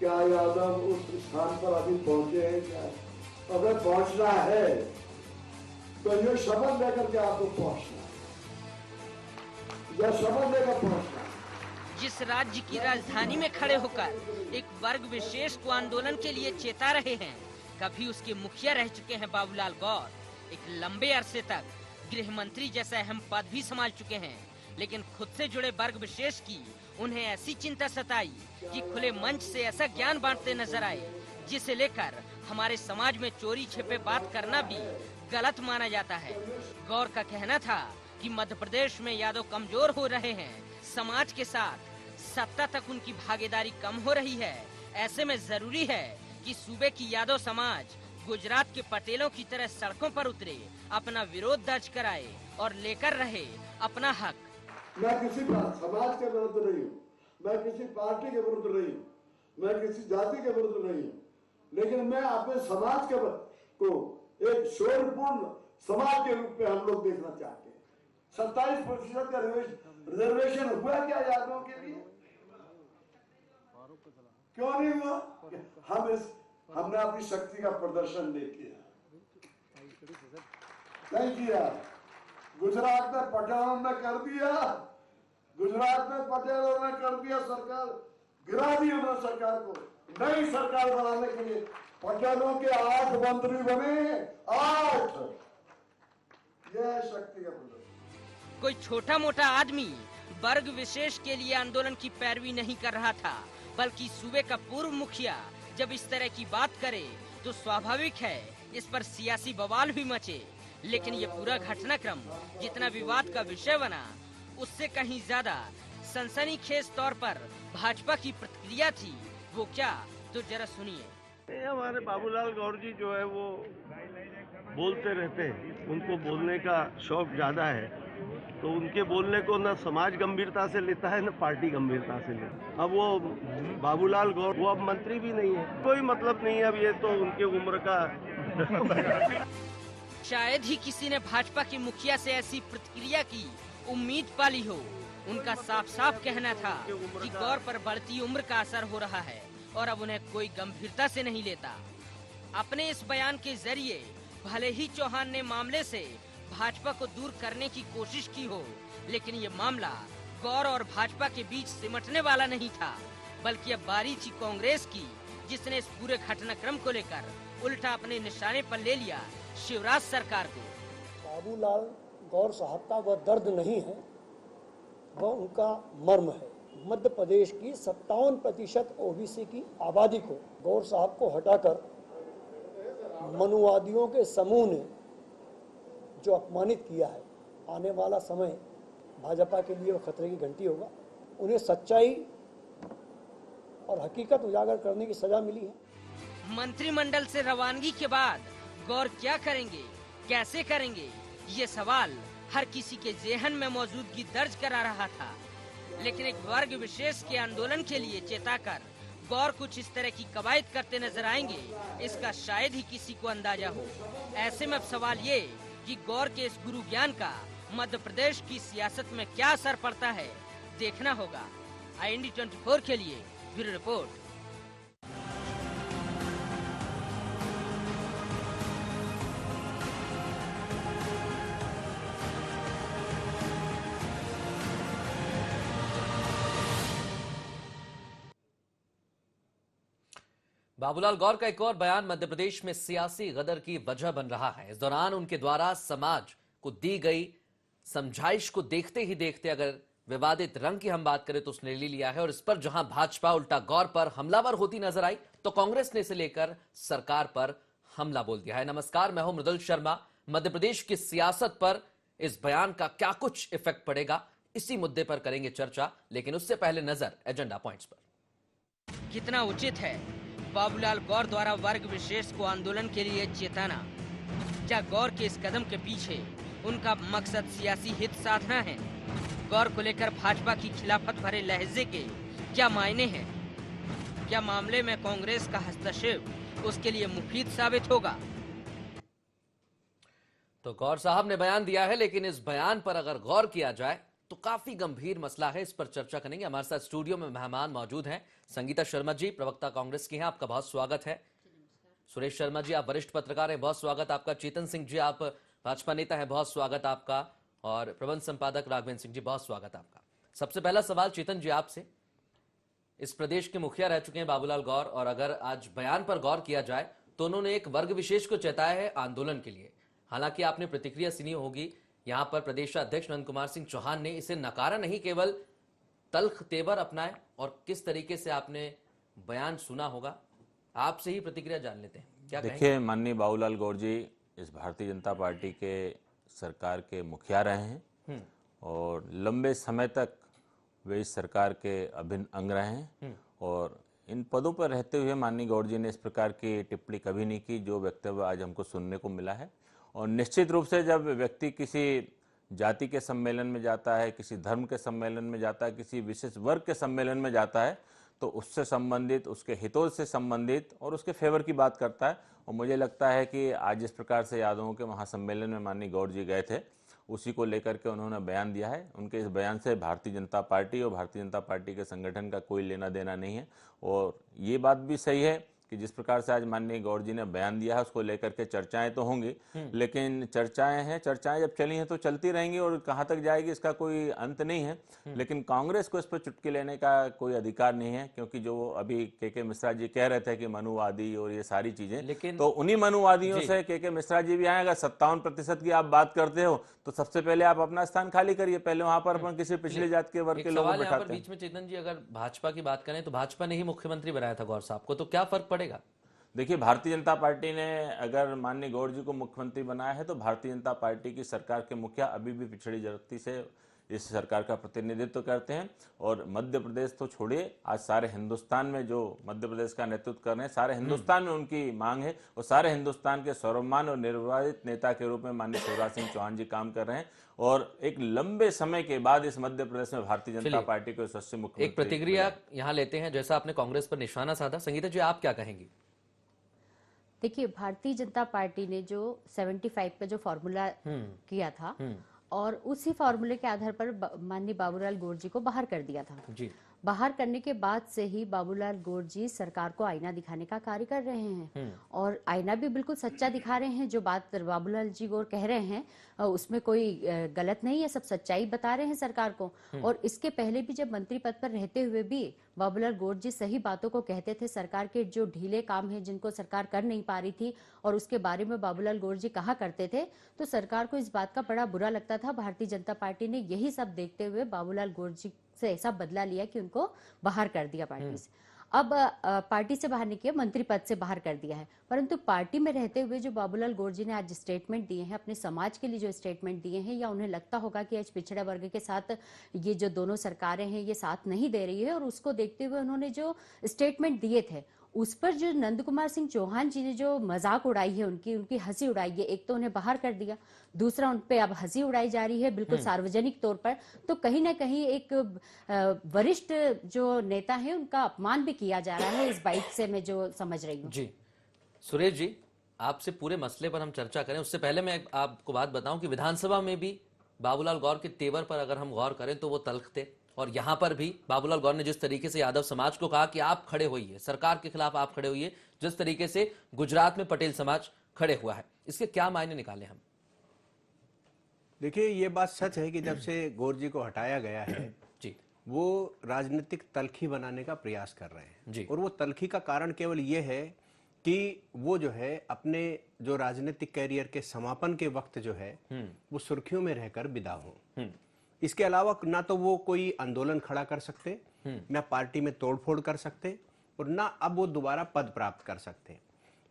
क्या यादव उस स्थान पर अभी पहुंचे हैं क्या? अगर पहुंचना है तो ये शपथ लेकर के आपको पहुंचना है, यह शपथ लेकर पहुंचना है। जिस राज्य की राजधानी में खड़े होकर एक वर्ग विशेष को आंदोलन के लिए चेता रहे हैं, कभी उसके मुखिया रह चुके हैं बाबूलाल गौर, एक लंबे अरसे तक गृह मंत्री जैसा अहम पद भी संभाल चुके हैं, लेकिन खुद से जुड़े वर्ग विशेष की उन्हें ऐसी चिंता सताई कि खुले मंच से ऐसा ज्ञान बांटते नजर आए जिसे लेकर हमारे समाज में चोरी छिपे बात करना भी गलत माना जाता है। गौर का कहना था कि मध्य प्रदेश में यादव कमजोर हो रहे हैं, समाज के साथ सत्ता तक उनकी भागीदारी कम हो रही है। ऐसे में जरूरी है कि सूबे की यादव समाज गुजरात के पटेलों की तरह सड़कों पर उतरे, अपना विरोध दर्ज कराए और लेकर रहे अपना हक। मैं किसी समाज के विरुद्ध नहीं हूँ, मैं किसी पार्टी के विरुद्ध नहीं हूँ, मैं किसी जाति के विरुद्ध नहीं हूँ, लेकिन मैं अपने समाज के को एक शोरपूर्ण समाज के रूप में हम लोग देखना चाहते हैं। 27% का रिजर्वेशन हुआ क्या यादवों के लिए? क्यों नहीं हुआ? हमने अपनी शक्ति का प्रदर्शन नहीं किया, नहीं किया। गुजरात में पटेलों ने कर दिया, गुजरात में पटेलों ने कर दिया, सरकार गिरा दी उन्होंने सरकार को। नई सरकार बनाने के लिए पटेलों के 8 मंत्री बने, 8। यह शक्ति का प्रदर्शन। कोई छोटा मोटा आदमी वर्ग विशेष के लिए आंदोलन की पैरवी नहीं कर रहा था, बल्कि सूबे का पूर्व मुखिया जब इस तरह की बात करे तो स्वाभाविक है इस पर सियासी बवाल भी मचे। लेकिन ये पूरा घटनाक्रम जितना विवाद का विषय बना, उससे कहीं ज्यादा सनसनीखेज तौर पर भाजपा की प्रतिक्रिया थी। वो क्या, तो जरा सुनिए। हमारे बाबूलाल गौर जी जो है वो बोलते रहते हैं, उनको बोलने का शौक ज्यादा है, तो उनके बोलने को न समाज गंभीरता से लेता है न पार्टी गंभीरता से लेता है। अब वो बाबूलाल गौर वो अब मंत्री भी नहीं है, कोई मतलब नहीं है, अब ये तो उनके उम्र का शायद ही किसी ने भाजपा के मुखिया से ऐसी प्रतिक्रिया की उम्मीद पाली हो। उनका साफ साफ कहना था कि गौर पर बढ़ती उम्र का असर हो रहा है और अब उन्हें कोई गंभीरता से नहीं लेता। अपने इस बयान के जरिए भले ही चौहान ने मामले से भाजपा को दूर करने की कोशिश की हो, लेकिन ये मामला गौर और भाजपा के बीच सिमटने वाला नहीं था, बल्कि अब बारी थी कांग्रेस की, जिसने इस पूरे घटनाक्रम को लेकर उल्टा अपने निशाने पर ले लिया शिवराज सरकार को। बाबूलाल गौर साहब का वह दर्द नहीं है, वह उनका मर्म है। मध्य प्रदेश की 57% ओबीसी की आबादी को गौर साहब को हटाकर मनुवादियों के समूह ने जो अपमानित किया है, आने वाला समय भाजपा के लिए वो खतरे की घंटी होगा। उन्हें सच्चाई और हकीकत उजागर करने की सजा मिली है। मंत्रिमंडल से रवानगी के बाद गौर क्या करेंगे, कैसे करेंगे, ये सवाल हर किसी के जेहन में मौजूदगी दर्ज करा रहा था। लेकिन एक वर्ग विशेष के आंदोलन के लिए चेताकर गौर कुछ इस तरह की कवायद करते नजर आएंगे, इसका शायद ही किसी को अंदाजा हो। ऐसे में अब सवाल ये कि गौर के इस गुरु ज्ञान का मध्य प्रदेश की सियासत में क्या असर पड़ता है, देखना होगा। IND 24 के लिए ब्यूरो रिपोर्ट। बाबूलाल गौर का एक और बयान मध्य प्रदेश में सियासी गदर की वजह बन रहा है। इस दौरान उनके द्वारा समाज को दी गई समझाइश को देखते ही देखते अगर विवादित रंग की हम बात करें तो उसने ले लिया है, और इस पर जहां भाजपा उल्टा गौर पर हमलावर होती नजर आई तो कांग्रेस ने इसे लेकर सरकार पर हमला बोल दिया है। नमस्कार, मैं हूं मृदुल शर्मा। मध्य प्रदेश की सियासत पर इस बयान का क्या कुछ इफेक्ट पड़ेगा, इसी मुद्दे पर करेंगे चर्चा, लेकिन उससे पहले नजर एजेंडा पॉइंट्स पर। कितना उचित है बाबूलाल गौर द्वारा वर्ग विशेष को आंदोलन के लिए चेताना? क्या गौर के इस कदम के पीछे उनका मकसद सियासी हित साधना है? गौर को लेकर भाजपा की खिलाफत भरे लहजे के क्या मायने हैं? क्या मामले में कांग्रेस का हस्तक्षेप उसके लिए मुफीद साबित होगा? तो गौर साहब ने बयान दिया है, लेकिन इस बयान पर अगर गौर किया जाए तो काफी गंभीर मसला है, इस पर चर्चा करेंगे। हमारे साथ स्टूडियो में मेहमान मौजूद हैं। संगीता शर्मा जी, प्रवक्ता कांग्रेस की हैं, आपका बहुत स्वागत है। सुरेश शर्मा जी, आप वरिष्ठ पत्रकार हैं, बहुत स्वागत आपका। चेतन सिंह जी, आप भाजपा नेता हैं, बहुत स्वागत आपका। और प्रबंध संपादक राघवेंद्र सिंह जी, बहुत स्वागत आपका। सबसे पहला सवाल चेतन जी आपसे, इस प्रदेश के मुखिया रह चुके हैं बाबूलाल गौर, और अगर आज बयान पर गौर किया जाए तो उन्होंने एक वर्ग विशेष को चेताया है आंदोलन के लिए। हालांकि आपने प्रतिक्रिया सुनी होगी, यहां पर प्रदेश अध्यक्ष नंद कुमार सिंह चौहान ने इसे नकारा नहीं, केवल तल्ख तेवर अपनाए। और किस तरीके से आपने बयान सुना होगा, आपसे ही प्रतिक्रिया जान लेते हैं, क्या कहेंगे? देखिए, माननीय बाबूलाल गौर जी इस भारतीय जनता पार्टी के सरकार के मुखिया रहे हैं और लंबे समय तक वे इस सरकार के अभिन्न अंग रहे हैं। और इन पदों पर रहते हुए माननीय गौर जी ने इस प्रकार की टिप्पणी कभी नहीं की जो वक्तव्य आज हमको सुनने को मिला है। और निश्चित रूप से जब व्यक्ति किसी जाति के सम्मेलन में जाता है, किसी धर्म के सम्मेलन में जाता है, किसी विशेष वर्ग के सम्मेलन में जाता है, तो उससे संबंधित, उसके हितों से संबंधित और उसके फेवर की बात करता है। और मुझे लगता है कि आज जिस प्रकार से यादवों के महासम्मेलन में माननीय गौर जी गए थे, उसी को लेकर के उन्होंने बयान दिया है। उनके इस बयान से भारतीय जनता पार्टी और भारतीय जनता पार्टी के संगठन का कोई लेना देना नहीं है। और ये बात भी सही है कि जिस प्रकार से आज माननीय गौर जी ने बयान दिया है, उसको लेकर के चर्चाएं तो होंगी, लेकिन चर्चाएं जब चली हैं तो चलती रहेंगी और कहां तक जाएगी इसका कोई अंत नहीं है। लेकिन कांग्रेस को इस पर चुटकी लेने का कोई अधिकार नहीं है, क्योंकि जो अभी के मिश्रा जी कह रहे थे कि मनुवादी और ये सारी चीजें, लेकिन तो उन्हीं मनुवादियों से के मिश्रा जी भी आए। अगर 57% की आप बात करते हो तो सबसे पहले आप अपना स्थान खाली करिए, पहले वहां पर अपन किसी पिछले जात के वर्ग के लोगों को बैठाते हैं। बीच में चेतन जी, अगर भाजपा की बात करें तो भाजपा ने ही मुख्यमंत्री बनाया था गौर साहब को, तो क्या फर्क पड़ेगा? देखिए, भारतीय जनता पार्टी ने अगर माननीय गौर जी को मुख्यमंत्री बनाया है तो भारतीय जनता पार्टी की सरकार के मुखिया अभी भी पिछड़ी जाति से इस सरकार का प्रतिनिधित्व करते हैं। और मध्य प्रदेश तो छोड़िए, आज सारे हिंदुस्तान में जो मध्य प्रदेश का नेतृत्व कर रहे हैं, सारे हिंदुस्तान में उनकी मांग है और सारे हिंदुस्तान के सर्वमान्य और निर्वाचित नेता के रूप में माननीय शिवराज सिंह चौहान जी काम कर रहे हैं। और एक लंबे समय के बाद इस मध्य प्रदेश में भारतीय जनता पार्टी को यशस्वी मुख्यमंत्री। एक प्रतिक्रिया यहाँ लेते हैं, जैसा आपने कांग्रेस पर निशाना साधा, संगीता जी आप क्या कहेंगी? देखिए, भारतीय जनता पार्टी ने जो 75 का जो फॉर्मूला किया था और उसी फॉर्मूले के आधार पर माननीय बाबूलाल गौर जी को बाहर कर दिया था जी। बाहर करने के बाद से ही बाबूलाल गौर जी सरकार को आईना दिखाने का कार्य कर रहे हैं और आईना भी बिल्कुल सच्चा दिखा रहे हैं। जो बात बाबूलाल जी गौर कह रहे हैं उसमें कोई गलत नहीं है, सब सच्चाई बता रहे हैं सरकार को। और इसके पहले भी जब मंत्री पद पर रहते हुए भी बाबूलाल गौर जी सही बातों को कहते थे। सरकार के जो ढीले काम हैं जिनको सरकार कर नहीं पा रही थी और उसके बारे में बाबूलाल गौर जी कहा करते थे, तो सरकार को इस बात का बड़ा बुरा लगता था। भारतीय जनता पार्टी ने यही सब देखते हुए बाबूलाल गौर जी से ऐसा बदला लिया कि उनको बाहर कर दिया पार्टी से। अब पार्टी से बाहर नहीं किया, मंत्री पद से बाहर कर दिया है। परंतु पार्टी में रहते हुए जो बाबूलाल गौर जी ने आज स्टेटमेंट दिए हैं, अपने समाज के लिए जो स्टेटमेंट दिए हैं, या उन्हें लगता होगा कि आज पिछड़ा वर्ग के साथ ये जो दोनों सरकारें हैं ये साथ नहीं दे रही है, और उसको देखते हुए उन्होंने जो स्टेटमेंट दिए थे उस पर जो नंद कुमार सिंह चौहान जी ने जो मजाक उड़ाई है, उनकी हंसी उड़ाई है। एक तो उन्हें बाहर कर दिया, दूसरा उन पे अब हंसी उड़ाई जा रही है बिल्कुल सार्वजनिक तौर पर। तो कहीं ना कहीं एक वरिष्ठ जो नेता है उनका अपमान भी किया जा रहा है, इस बाइट से मैं जो समझ रही हूँ। जी सुरेश जी, आपसे पूरे मसले पर हम चर्चा करें उससे पहले मैं आपको बात बताऊं कि विधानसभा में भी बाबूलाल गौर के तेवर पर अगर हम गौर करें तो वो तल्ख थे, और यहां पर भी बाबूलाल गौर ने जिस तरीके से यादव समाज को कहा कि आप खड़े होइए, सरकार के खिलाफ आप खड़े होइए, जिस तरीके से गुजरात में पटेल समाज खड़े हुआ है, इसके क्या मायने निकाले हम? देखिए, ये बात सच है कि जब से गौर जी को हटाया गया है जी, वो राजनीतिक तल्खी बनाने का प्रयास कर रहे हैं जी। और वो तल्खी का कारण केवल ये है कि वो जो है अपने जो राजनीतिक कैरियर के समापन के वक्त जो है वो सुर्खियों में रहकर विदा हो। इसके अलावा ना तो वो कोई आंदोलन खड़ा कर सकते, ना पार्टी में तोड़फोड़ कर सकते, और ना अब वो दोबारा पद प्राप्त कर सकते।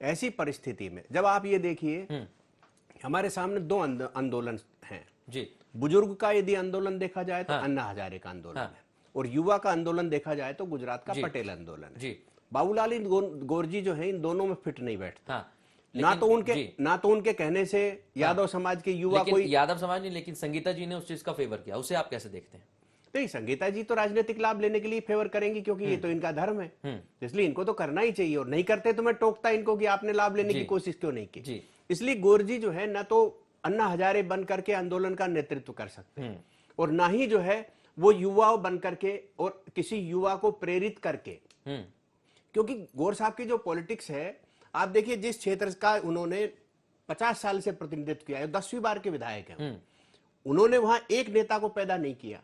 ऐसी परिस्थिति में जब आप ये देखिए, हमारे सामने दो आंदोलन हैं जी। बुजुर्ग का यदि आंदोलन देखा जाए तो अन्ना हजारे का आंदोलन है, और युवा का आंदोलन देखा जाए तो गुजरात का पटेल आंदोलन है। बाबूलाल गौर जी जो है इन दोनों में फिट नहीं बैठते। ना तो उनके कहने से यादव समाज के युवा कोई, यादव समाज नहीं, लेकिन संगीता जी ने उस चीज का फेवर किया, उसे आप कैसे देखते हैं? नहीं, संगीता जी तो राजनीतिक लाभ लेने के लिए फेवर करेंगी क्योंकि ये तो इनका धर्म है, इसलिए इनको तो करना ही चाहिए, और नहीं करते तो मैं टोकता इनको कि आपने लाभ लेने की कोशिश क्यों नहीं की। इसलिए गौर जी जो है ना तो अन्ना हजारे बन करके आंदोलन का नेतृत्व कर सकते हैं, और ना ही जो है वो युवाओं बन करके और किसी युवा को प्रेरित करके। क्योंकि गौर साहब की जो पॉलिटिक्स है, आप देखिए जिस क्षेत्र का उन्होंने 50 साल से प्रतिनिधित्व किया है, 10वीं बार के विधायक हैं, उन्होंने वहां एक नेता को पैदा नहीं किया,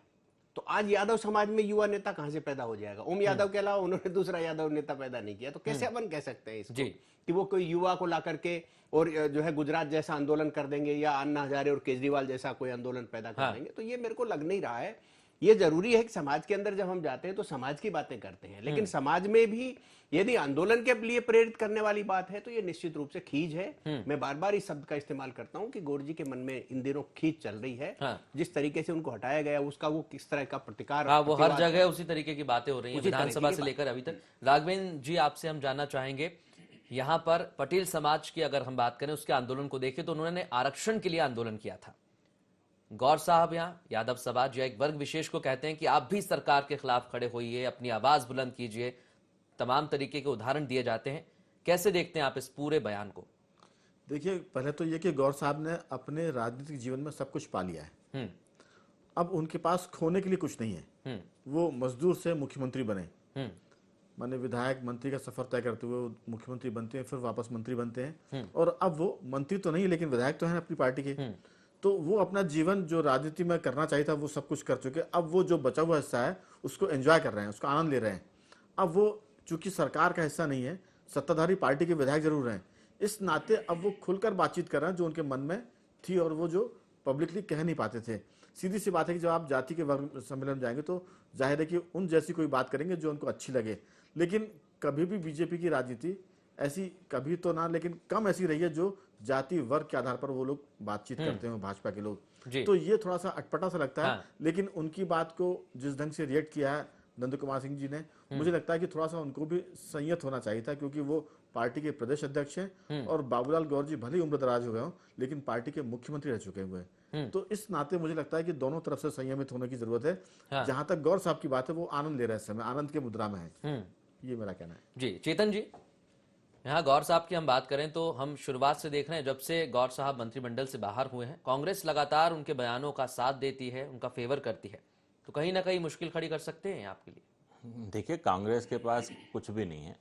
तो आज यादव समाज में युवा नेता कहां से पैदा हो जाएगा? ओम यादव के अलावा उन्होंने दूसरा यादव नेता पैदा नहीं किया, तो कैसे अपन कह सकते हैं इसको कि वो कोई युवा को ला करके और जो है गुजरात जैसा आंदोलन कर देंगे या अन्ना हजारे और केजरीवाल जैसा कोई आंदोलन पैदा कर देंगे? तो ये मेरे को लग नहीं रहा है। ये जरूरी है कि समाज के अंदर जब हम जाते हैं तो समाज की बातें करते हैं, लेकिन समाज में भी यदि आंदोलन के लिए प्रेरित करने वाली बात है तो ये निश्चित रूप से खींच है। मैं बार बार इस शब्द का इस्तेमाल करता हूं कि गौर जी के मन में इन दिनों खींच चल रही है। जिस तरीके से उनको हटाया गया उसका वो किस तरह का प्रतिकार, वो हर जगह उसी तरीके की बातें हो रही है विधानसभा से लेकर अभी तक। राघवेंद्र जी, आपसे हम जानना चाहेंगे, यहाँ पर पटेल समाज की अगर हम बात करें, उसके आंदोलन को देखें तो उन्होंने आरक्षण के लिए आंदोलन किया था। गौर साहब यहाँ यादव समाज या एक वर्ग विशेष को कहते हैं कि आप भी सरकार के खिलाफ खड़े होइए, अपनी आवाज बुलंद कीजिए, तमाम तरीके के उदाहरण दिए जाते हैं। कैसे देखते हैं आप इस पूरे बयान को? देखिए, पहले तो ये कि गौर साहब ने अपने राजनीतिक जीवन में सब कुछ पा लिया है, अब उनके पास खोने के लिए कुछ नहीं है। वो मजदूर से मुख्यमंत्री बने, माने विधायक मंत्री का सफर तय करते हुए मुख्यमंत्री बनते हैं, फिर वापस मंत्री बनते हैं, और अब वो मंत्री तो नहीं लेकिन विधायक तो है अपनी पार्टी के। तो वो अपना जीवन जो राजनीति में करना चाहिए था वो सब कुछ कर चुके। अब वो जो बचा हुआ हिस्सा है उसको एंजॉय कर रहे हैं, उसका आनंद ले रहे हैं। अब वो चूंकि सरकार का हिस्सा नहीं है, सत्ताधारी पार्टी के विधायक जरूर हैं, इस नाते अब वो खुलकर बातचीत कर रहे हैं जो उनके मन में थी और वो जो पब्लिकली कह नहीं पाते थे। सीधी सी बात है कि जब आप जाति के वर्ग सम्मेलन में जाएंगे तो जाहिर है कि उन जैसी कोई बात करेंगे जो उनको अच्छी लगे, लेकिन कभी भी बीजेपी की राजनीति ऐसी, कभी तो ना लेकिन कम ऐसी रही है जो जाति वर्ग के आधार पर वो लोग बातचीत करते हैं भाजपा के लोग। तो ये थोड़ा सा अटपटा सा लगता है। लेकिन उनकी बात को जिस ढंग से रिएक्ट किया है नंद कुमार सिंह जी ने, मुझे लगता है कि थोड़ा सा उनको भी संयत होना चाहिए था, क्योंकि वो पार्टी के प्रदेश अध्यक्ष हैं और बाबूलाल गौर जी भले ही उम्र दराज हो गए हों लेकिन पार्टी के मुख्यमंत्री रह चुके हुए हैं। तो इस नाते मुझे लगता है कि दोनों तरफ से संयमित होने की जरूरत है। जहां तक गौर साहब की बात है वो आनंद ले रहे हैं, समय आनंद के मुद्रा में है, ये मेरा कहना है। जी चेतन जी, यहाँ गौर साहब की हम बात करें तो हम शुरुआत से देख रहे हैं, जब से गौर साहब मंत्रिमंडल से बाहर हुए हैं, कांग्रेस लगातार उनके बयानों का साथ देती है, उनका फेवर करती है, तो कहीं ना कहीं मुश्किल खड़ी कर सकते हैं आपके लिए? देखिए, कांग्रेस के पास कुछ भी नहीं है,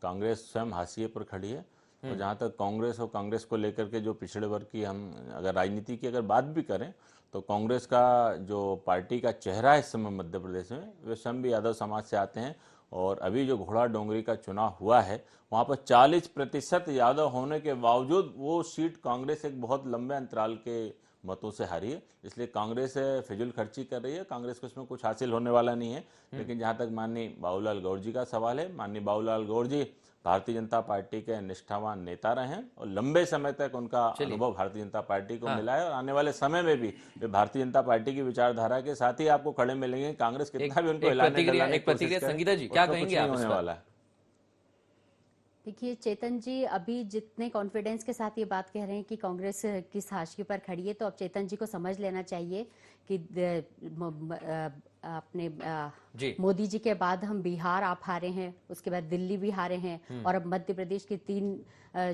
कांग्रेस स्वयं हाशिए पर खड़ी है। और जहाँ तक कांग्रेस और कांग्रेस को लेकर के जो पिछड़े वर्ग की हम अगर राजनीति की अगर बात भी करें तो कांग्रेस का जो पार्टी का चेहरा है इस समय मध्य प्रदेश में, वे स्वयं भी यादव समाज से आते हैं। और अभी जो घोड़ा डोंगरी का चुनाव हुआ है वहाँ पर 40% यादव होने के बावजूद वो सीट कांग्रेस एक बहुत लंबे अंतराल के मतों से हारी है। इसलिए कांग्रेस फिजूल खर्ची कर रही है, कांग्रेस को इसमें कुछ हासिल होने वाला नहीं है। लेकिन जहाँ तक माननीय बाबूलाल गौर जी का सवाल है, माननीय बाबूलाल गौर जी भारतीय जनता पार्टी के निष्ठावान नेता रहे हैं और लंबे समय तक उनका अनुभव भारतीय जनता पार्टी को मिला है और आने वाले समय में भी वे भारतीय जनता पार्टी की विचारधारा के साथ ही आपको खड़े मिलेंगे। कांग्रेस कितना भी उनको संगीता जी क्या कहेंगे आप? होने वाला है। देखिए चेतन जी, अभी जितने कॉन्फिडेंस के साथ ये बात कह रहे हैं कि कांग्रेस किस हाशिए पर खड़ी है, तो अब चेतन जी को समझ लेना चाहिए कि अपने मोदी जी के बाद हम बिहार आप हारे हैं, उसके बाद दिल्ली भी हारे हैं और अब मध्य प्रदेश की 3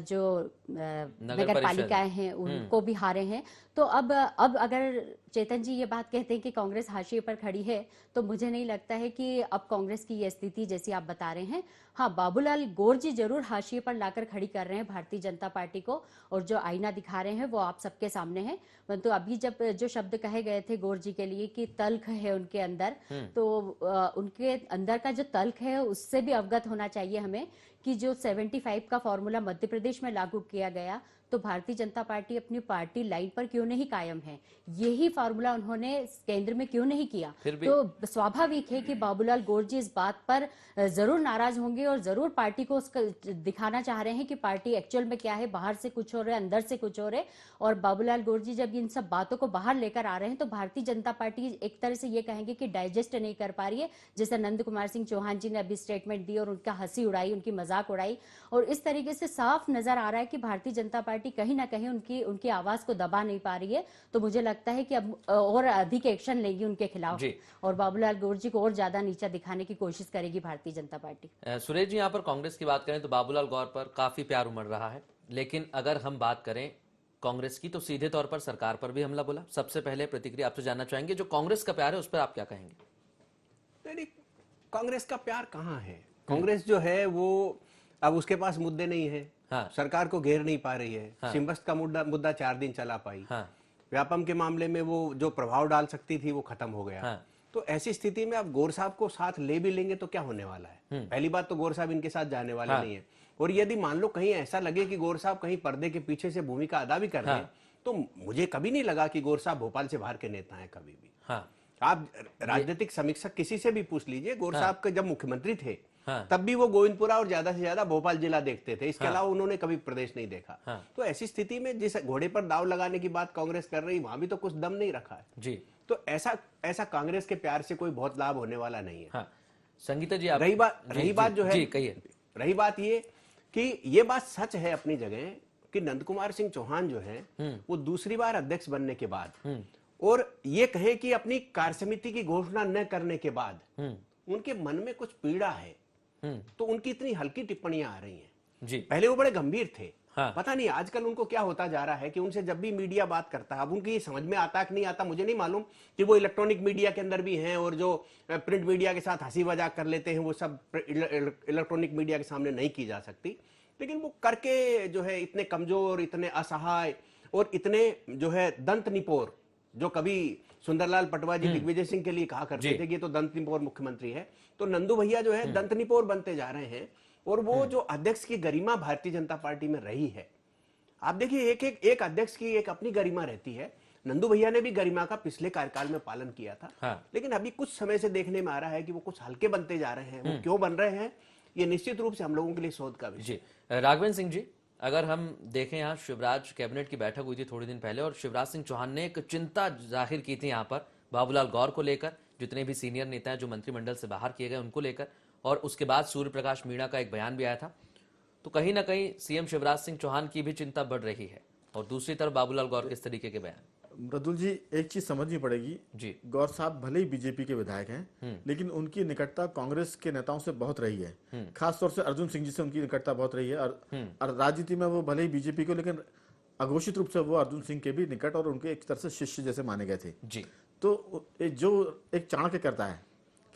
जो नगर पालिकाएं हैं उनको भी हारे हैं। तो अब अगर चेतन जी ये बात कहते हैं कि कांग्रेस हाशिए पर खड़ी है, तो मुझे नहीं लगता है कि अब कांग्रेस की ये स्थिति जैसी आप बता रहे हैं। हाँ, बाबूलाल गौर जी जरूर हाशिए पर लाकर खड़ी कर रहे हैं भारतीय जनता पार्टी को, और जो आईना दिखा रहे हैं वो आप सबके सामने है। परंतु अभी जब जो शब्द कहे गए थे गौर जी के लिए कि तल्ख है उनके अंदर, तो उनके अंदर का जो तल्ख है उससे भी अवगत होना चाहिए हमें कि जो 75 का फॉर्मूला मध्य प्रदेश में लागू किया गया, तो भारतीय जनता पार्टी अपनी पार्टी लाइन पर क्यों नहीं कायम है? यही फार्मूला उन्होंने केंद्र में क्यों नहीं किया? तो स्वाभाविक है कि बाबूलाल गौर जी इस बात पर जरूर नाराज होंगे और जरूर पार्टी को उसका दिखाना चाह रहे हैं कि पार्टी एक्चुअल में क्या है, बाहर से कुछ हो रहा है, अंदर से कुछ हो रहा है। और बाबूलाल गौर जी जब इन सब बातों को बाहर लेकर आ रहे हैं तो भारतीय जनता पार्टी एक तरह से ये कहेंगे कि डाइजेस्ट नहीं कर पा रही है। जैसे नंद कुमार सिंह चौहान जी ने अभी स्टेटमेंट दी और उनका हंसी उड़ाई, उनकी मजाक उड़ाई, और इस तरीके से साफ नजर आ रहा है कि भारतीय जनता पार्टी कहीं ना कहीं उनकी आवाज को दबा नहीं पा रही है। तो मुझे लगता है कि अब और अधिक एक्शन लेगी उनके खिलाफ और बाबूलाल गौर जी को और ज्यादा नीचा दिखाने की कोशिश करेगी भारतीय जनता पार्टी। सुरेश जी, यहाँ पर कांग्रेस की बात करें तो बाबूलाल गौर पर काफी प्यार उमड़ रहा है, लेकिन अगर हम बात करें कांग्रेस की, तो सीधे तौर पर सरकार पर भी हमला बोला। सबसे पहले प्रतिक्रिया आपसे जानना चाहेंगे, जो कांग्रेस का प्यार है उस पर आप क्या कहेंगे? नहीं, कांग्रेस का प्यार कहाँ है? कांग्रेस जो है वो अब उसके पास मुद्दे नहीं है। हाँ। सरकार को घेर नहीं पा रही है। हाँ। सिम्बस्त का मुद्दा 4 दिन चला पाई। हाँ। व्यापम के मामले में वो जो प्रभाव डाल सकती थी वो खत्म हो गया। हाँ। तो ऐसी स्थिति में आप गौर साहब को साथ ले भी लेंगे तो क्या होने वाला है? पहली बात तो गौर साहब इनके साथ जाने वाले हाँ। नहीं है, और यदि मान लो कहीं ऐसा लगे कि गौर साहब कहीं पर्दे के पीछे से भूमिका अदा भी कर रहे हैं, तो मुझे कभी नहीं लगा कि गौर साहब भोपाल से बाहर के नेता हैं कभी भी। हाँ। आप राजनीतिक समीक्षक किसी से भी पूछ लीजिए, गौर साहब के जब मुख्यमंत्री थे हाँ। तब भी वो गोविंदपुरा और ज्यादा से ज्यादा भोपाल जिला देखते थे, इसके अलावा उन्होंने कभी प्रदेश नहीं देखा। हाँ। तो ऐसी स्थिति में जिस घोड़े पर दाव लगाने की बात कांग्रेस कर रही, वहां भी तो कुछ दम नहीं रखा है जी। तो ऐसा कांग्रेस के प्यार से कोई बहुत लाभ होने वाला नहीं है। हाँ। संगीता जी आप रही बात जो है, जी कहिए। रही बात ये कि ये बात सच है अपनी जगह कि नंद कुमार सिंह चौहान जो है वो दूसरी बार अध्यक्ष बनने के बाद और ये कहे कि अपनी कार्यसमिति की घोषणा न करने के बाद उनके मन में कुछ पीड़ा है, तो उनकी इतनी हल्की टिप्पणियां आ रही हैं। जी। पहले वो बड़े गंभीर थे। हाँ। पता नहीं आजकल उनको क्या होता जा रहा है कि उनसे जब भी मीडिया बात करता है, अब उनकी ये समझ में आता कि नहीं आता मुझे नहीं मालूम, कि वो इलेक्ट्रॉनिक मीडिया के अंदर भी हैं और जो प्रिंट मीडिया के साथ हंसी मजाक कर लेते हैं वो सब इलेक्ट्रॉनिक मीडिया के सामने नहीं की जा सकती, लेकिन वो करके जो है इतने कमजोर, इतने असहाय और इतने जो है दंत निपोर, जो कभी सुंदरलाल पटवा जी दिग्विजय सिंह के लिए कहा करते थे कि ये तो दंत निपोर मुख्यमंत्री है, तो नंदू भैया जो है दंत निपोर बनते जा रहे हैं। और वो जो अध्यक्ष की गरिमा भारतीय जनता पार्टी में रही है, आप देखिए एक अध्यक्ष की एक अपनी गरिमा रहती है। नंदू भैया ने भी गरिमा का पिछले कार्यकाल में पालन किया था। हाँ। लेकिन अभी कुछ समय से देखने में आ रहा है कि वो कुछ हल्के बनते जा रहे हैं। वो क्यों बन रहे हैं, ये निश्चित रूप से हम लोगों के लिए शोध का विषय। जी। राघवेंद्र सिंह जी, अगर हम देखें, यहाँ शिवराज कैबिनेट की बैठक हुई थी थोड़े दिन पहले और शिवराज सिंह चौहान ने एक चिंता जाहिर की थी यहाँ पर बाबूलाल गौर को लेकर, जितने भी सीनियर नेता हैं जो मंत्रिमंडल से बाहर किए गए उनको लेकर, और उसके बाद सूर्य प्रकाश मीणा का एक बयान भी आया था। तो कहीं ना कहीं सीएम शिवराज सिंह चौहान की भी चिंता बढ़ रही है, और दूसरी तरफ बाबूलाल गौर किस तरीके के बयान। मृदुल जी, एक चीज समझनी पड़ेगी जी। गौर साहब भले ही बीजेपी के विधायक हैं, लेकिन उनकी निकटता कांग्रेस के नेताओं से बहुत रही है। खास तौर से अर्जुन सिंह जी से उनकी निकटता बहुत रही है, और राजनीति में वो भले ही बीजेपी को, लेकिन अघोषित रूप से वो अर्जुन सिंह के भी निकट और उनके एक तरह से शिष्य जैसे माने गए थे। जी। तो जो एक चाणक्य करता है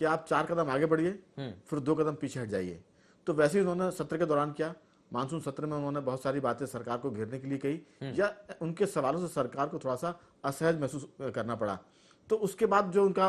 कि आप 4 कदम आगे बढ़िए फिर 2 कदम पीछे हट जाइए, तो वैसे ही उन्होंने सत्र के दौरान किया। मानसून सत्र में उन्होंने बहुत सारी बातें सरकार को घेरने के लिए कही, या उनके सवालों से सरकार को थोड़ा सा असहज महसूस करना पड़ा, तो उसके बाद जो उनका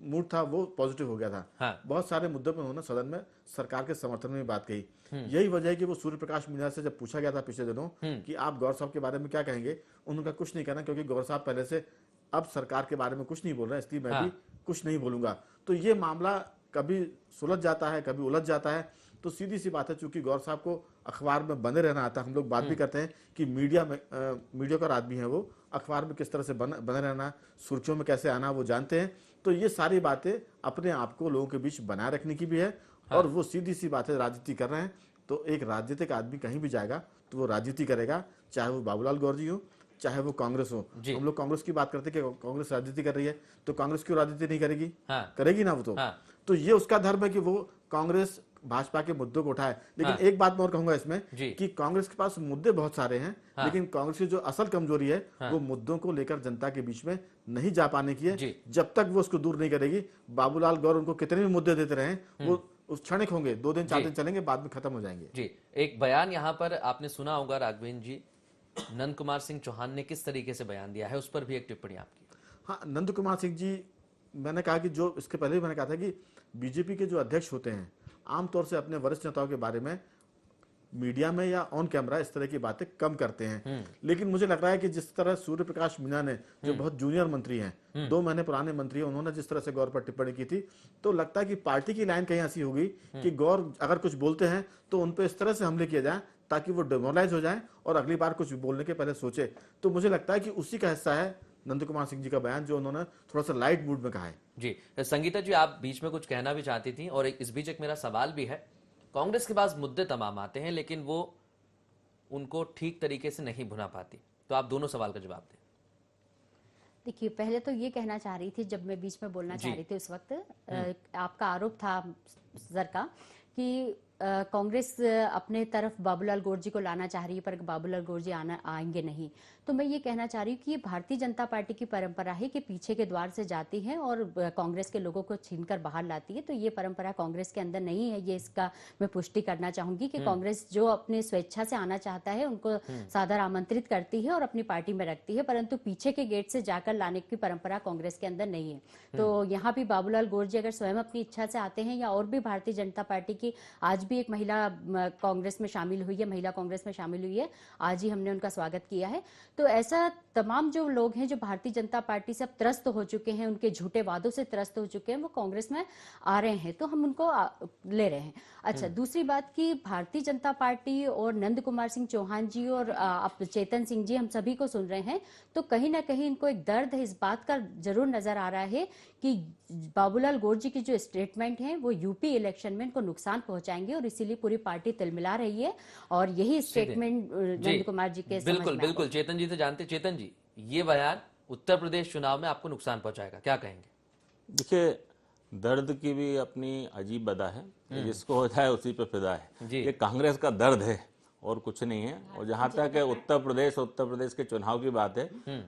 मूड था वो पॉजिटिव हो गया था। हाँ। बहुत सारे मुद्दों पर उन्होंने सदन में सरकार के समर्थन में बात कही। यही वजह है कि वो सूर्य प्रकाश मीणा से जब पूछा गया था पिछले दिनों कि आप गौर साहब के बारे में क्या कहेंगे, उन्होंने कुछ नहीं कहना, क्योंकि गौर साहब पहले से अब सरकार के बारे में कुछ नहीं बोल रहे, इसलिए मैं भी कुछ नहीं बोलूंगा। तो ये मामला कभी सुलझ जाता है, कभी उलझ जाता है। तो सीधी सी बात है, चूंकि गौर साहब को अखबार में बने रहना आता है, हम लोग बात भी करते हैं कि मीडिया का आदमी है वो, अखबार में किस तरह से बने रहना, सुर्खियों में कैसे आना वो जानते हैं। तो ये सारी बातें अपने आप को लोगों के बीच बनाए रखने की भी है। और वो सीधी सी बात है, राजनीति कर रहे हैं, तो एक राजनीतिक आदमी कहीं भी जाएगा तो वो राजनीति करेगा, चाहे वो बाबूलाल गौर जी हो, चाहे वो कांग्रेस हो। हम लोग कांग्रेस की बात करते हैं कि कांग्रेस राजनीति कर रही है, तो कांग्रेस क्यों राजनीति नहीं करेगी? करेगी ना वो तो। तो ये उसका धर्म है कि वो कांग्रेस भाजपा के मुद्दों को उठाए। लेकिन एक बात मैं और कहूंगा इसमें कि कांग्रेस के पास मुद्दे बहुत सारे हैं, लेकिन कांग्रेस की जो असल कमजोरी है वो मुद्दों को लेकर जनता के बीच में नहीं जा पाने की है। जब तक वो उसको दूर नहीं करेगी, बाबूलाल गौर उनको कितने भी मुद्दे देते रहे, वो उस क्षणिक होंगे, 2 दिन 4 दिन चलेंगे, बाद में खत्म हो जाएंगे। जी। एक बयान यहाँ पर आपने सुना होगा राघवेंद्र जी, नंद कुमार सिंह चौहान ने किस तरीके से बयान दिया है, उस पर भी एक टिप्पणी आपकी। हाँ, नंद कुमार सिंह जी, मैंने कहा कि जो इसके पहले भी मैंने कहा था कि बीजेपी के जो अध्यक्ष होते हैं आमतौर से अपने वरिष्ठ नेताओं के बारे में मीडिया में या ऑन कैमरा इस तरह की बातें कम करते हैं। लेकिन मुझे लग रहा है कि जिस तरह सूर्य प्रकाश मीणा ने, जो बहुत जूनियर मंत्री हैं, 2 महीने पुराने मंत्री हैं, उन्होंने जिस तरह से गौर पर टिप्पणी की थी, तो लगता है कि पार्टी की लाइन कहीं ऐसी होगी कि गौर अगर कुछ बोलते हैं तो उन पर इस तरह से हमले किए जाए ताकि वो डिमोरलाइज हो जाए और अगली बार कुछ बोलने के पहले सोचे। तो मुझे लगता है कि उसी का हिस्सा है नंद कुमार सिंह जी का बयान, जो उन्होंने थोड़ा सा लाइट मूड में कहा है। जी। संगीता जी, आप बीच में कुछ कहना भी चाहती थी, और इस बीच एक मेरा सवाल भी है। कांग्रेस के पास मुद्दे तमाम आते हैं, लेकिन वो उनको ठीक तरीके से नहीं भुना पाती, तो आप दोनों सवाल का जवाब दें। देखिए, पहले तो ये कहना चाह रही थी, जब मैं बीच में बोलना चाह रही थी उस वक्त आपका आरोप था सर का कि कांग्रेस अपने तरफ बाबूलाल गौर जी को लाना चाह रही है, पर बाबूलाल गौर जी आएंगे नहीं। तो मैं ये कहना चाह रही हूँ कि ये भारतीय जनता पार्टी की परंपरा है कि पीछे के द्वार से जाती है और कांग्रेस के लोगों को छीनकर बाहर लाती है। तो ये परंपरा कांग्रेस के अंदर नहीं है। ये इसका मैं पुष्टि करना चाहूंगी कि कांग्रेस जो अपने स्वेच्छा से आना चाहता है उनको सादर आमंत्रित करती है और अपनी पार्टी में रखती है, परंतु पीछे के गेट से जाकर लाने की परंपरा कांग्रेस के अंदर नहीं है। तो यहाँ भी बाबूलाल गौर जी अगर स्वयं अपनी इच्छा से आते हैं, या और भी भारतीय जनता पार्टी की आज भी एक महिला कांग्रेस में शामिल हुई है, महिला कांग्रेस में शामिल हुई है, आज ही हमने उनका स्वागत किया है। तो ऐसा तमाम जो लोग हैं जो भारतीय जनता पार्टी से अब त्रस्त हो चुके हैं, उनके झूठे वादों से त्रस्त हो चुके हैं, वो कांग्रेस में आ रहे हैं, तो हम उनको ले रहे हैं। अच्छा, दूसरी बात कि भारतीय जनता पार्टी और नंद कुमार सिंह चौहान जी और आप चेतन सिंह जी, हम सभी को सुन रहे हैं, तो कहीं ना कहीं इनको एक दर्द है, इस बात का जरूर नजर आ रहा है कि बाबूलाल गौर जी की जो स्टेटमेंट है वो यूपी इलेक्शन में इनको नुकसान पहुंचाएंगे, और इसीलिए पूरी पार्टी तिलमिला रही है। और यही स्टेटमेंट नंद कुमार जी के बिल्कुल बिल्कुल चेतन जी से जानते। चेतन जी, ये बयान उत्तर प्रदेश चुनाव में आपको नुकसान पहुंचाएगा, क्या कहेंगे? देखिए, दर्द की भी अपनी अजीब अदा है, जिसको होता है उसी पे फिदा है। ये कांग्रेस का दर्द है और कुछ नहीं है। और जहां तक है उत्तर प्रदेश के चुनाव की बात है,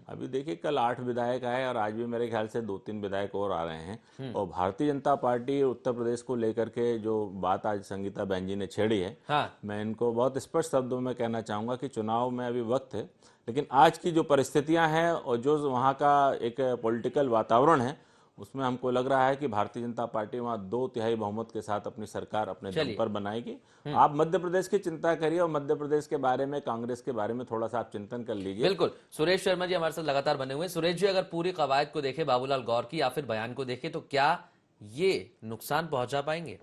अभी देखिए कल 8 विधायक आए और आज भी मेरे ख्याल से 2-3 विधायक और आ रहे हैं। और भारतीय जनता पार्टी उत्तर प्रदेश को लेकर के जो बात आज संगीता बहन जी ने छेड़ी है, मैं इनको बहुत स्पष्ट शब्दों में कहना चाहूंगा कि चुनाव में अभी वक्त है, लेकिन आज की जो परिस्थितियां हैं और जो वहाँ का एक पॉलिटिकल वातावरण है, उसमें हमको लग रहा है कि भारतीय जनता पार्टी वहाँ 2/3 बहुमत के साथ अपनी सरकार अपने दम पर बनाएगी। आप मध्य प्रदेश की चिंता करिए और मध्य प्रदेश के बारे में, कांग्रेस के बारे में थोड़ा सा आप चिंतन कर लीजिए। बिल्कुल। सुरेश शर्मा जी हमारे साथ लगातार बने हुए हैं। सुरेश जी, अगर पूरी कवायद को देखे, बाबूलाल गौर की या फिर बयान को देखे, तो क्या ये नुकसान पहुंचा पाएंगे?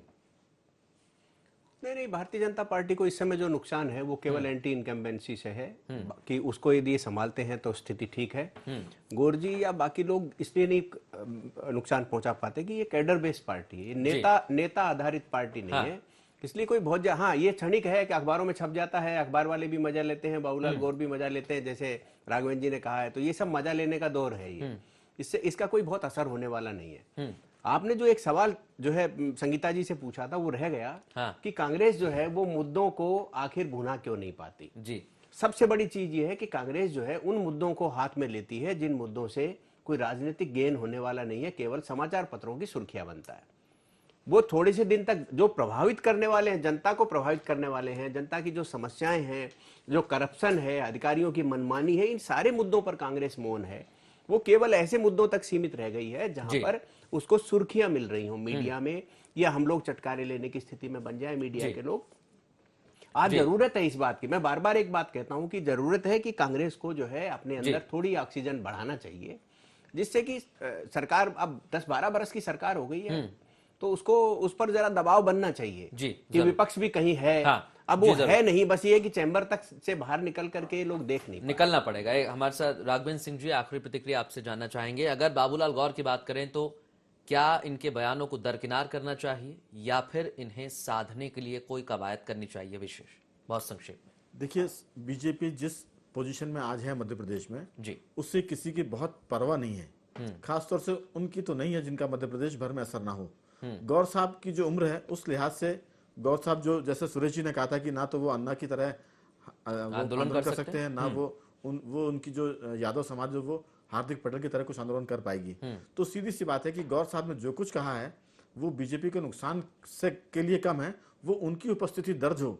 नहीं, भारतीय जनता पार्टी को इस समय जो नुकसान है वो केवल एंटी इनकम्बेंसी से है, कि उसको यदि ये संभालते हैं तो स्थिति ठीक है। गौर जी या बाकी लोग इसलिए नहीं नुकसान पहुंचा पाते कि ये कैडर बेस्ड पार्टी है, नेता आधारित पार्टी नहीं है, इसलिए कोई बहुत हाँ, ये क्षणिक है कि अखबारों में छप जाता है, अखबार वाले भी मजा लेते हैं, बाबूलाल गौर भी मजा लेते हैं, जैसे राघवेंद्र जी ने कहा है, तो ये सब मजा लेने का दौर है ये। इससे इसका कोई बहुत असर होने वाला नहीं है। आपने जो एक सवाल जो है संगीता जी से पूछा था वो रह गया, कि कांग्रेस जो है वो मुद्दों को आखिर भुना क्यों नहीं पाती जी। सबसे बड़ी चीज ये है कि कांग्रेस जो है उन मुद्दों को हाथ में लेती है जिन मुद्दों से कोई राजनीतिक गेन होने वाला नहीं है, केवल समाचार पत्रों की सुर्खियां बनता है। वो थोड़े से दिन तक जो प्रभावित करने वाले हैं, जनता को प्रभावित करने वाले हैं, जनता की जो समस्याएं हैं, जो करप्शन है, अधिकारियों की मनमानी है, इन सारे मुद्दों पर कांग्रेस मौन है। वो केवल ऐसे मुद्दों तक सीमित रह गई है जहां पर उसको सुर्खियां मिल रही हो मीडिया में, या हम लोग चटकारे लेने की स्थिति में बन जाए मीडिया के लोग। आज जरूरत है इस बात की, मैं बार बार एक बात कहता हूं कि जरूरत है कि कांग्रेस को जो है अपने अंदर थोड़ी ऑक्सीजन बढ़ाना चाहिए, जिससे कि सरकार अब 10-12 बरस की सरकार हो गई है, तो उसको उस पर जरा दबाव बनना चाहिए कि विपक्ष भी कहीं है। अब वो है नहीं, बस ये कि चैम्बर तक से बाहर निकल करके लोग देख नहीं, निकलना पड़ेगा। हमारे साथ राघवेंद्र सिंह जी, आखिरी प्रतिक्रिया आपसे जानना चाहेंगे। अगर बाबूलाल गौर की बात करें तो क्या इनके बयानों को दरकिनार करना चाहिए या फिर इन्हें साधने के लिए कोई कवायद करनी चाहिए विशेष? बहुत संक्षेप में देखिए, बीजेपी जिस पोजीशन में आज है मध्य प्रदेश में जी, उससे किसी की बहुत परवाह नहीं है। खासतौर से उनकी तो नहीं है जिनका मध्य प्रदेश भर में असर ना हो। गौर साहब की जो उम्र है उस लिहाज से, गौर साहब जो जैसे सुरेश जी ने कहा था कि ना तो वो अन्ना की तरह आंदोलन कर सकते हैं, ना वो उनकी जो यादव समाज जो वो हार्दिक पटेल की तरह कुछ आंदोलन कर पाएगी। तो सीधी सी बात है कि गौर साहब ने जो कुछ कहा है वो बीजेपी के नुकसान से के लिए कम है। वो उनकी उपस्थिति दर्ज हो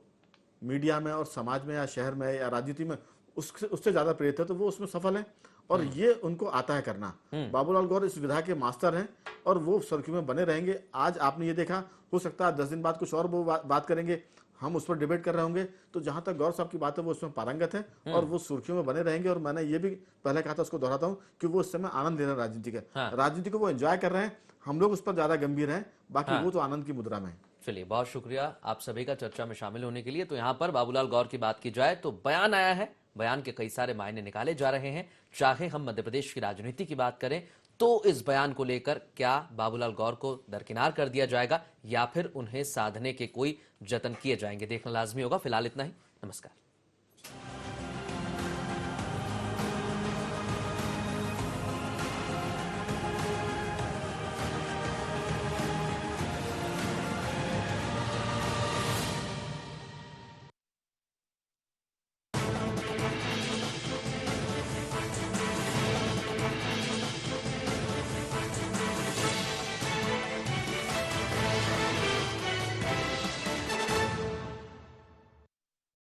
मीडिया में और समाज में या शहर में या राजनीति में, उससे ज्यादा प्रेरित है, तो वो उसमें सफल है और ये उनको आता है करना। बाबूलाल गौर इस विधा के मास्टर हैं और वो सुर्खियों में बने रहेंगे। आज आपने ये देखा, हो सकता है 10 दिन बाद कुछ और वो बात करेंगे, हम उस पर डिबेट कर रहे होंगे। तो जहां तक गौर साहब की बात है वो उसमें पारंगत है और वो सुर्खियों में बने रहेंगे। और मैंने ये भी पहले कहा था, उसको दोहराता हूं कि वो इस समय आनंद ले रहे हैं राजनीति का। राजनीति को वो एंजॉय कर रहे हैं, हम लोग उस पर ज्यादा गंभीर हैं, बाकी वो तो आनंद की मुद्रा में है। चलिए, बहुत शुक्रिया आप सभी का चर्चा में शामिल होने के लिए। तो यहाँ पर बाबूलाल गौर की बात की जाए तो बयान आया है, बयान के कई सारे मायने निकाले जा रहे हैं। चाहे हम मध्य प्रदेश की राजनीति की बात करें तो इस बयान को लेकर क्या बाबूलाल गौर को दरकिनार कर दिया जाएगा या फिर उन्हें साधने के कोई जतन किए जाएंगे, देखना लाजमी होगा। फिलहाल इतना ही, नमस्कार।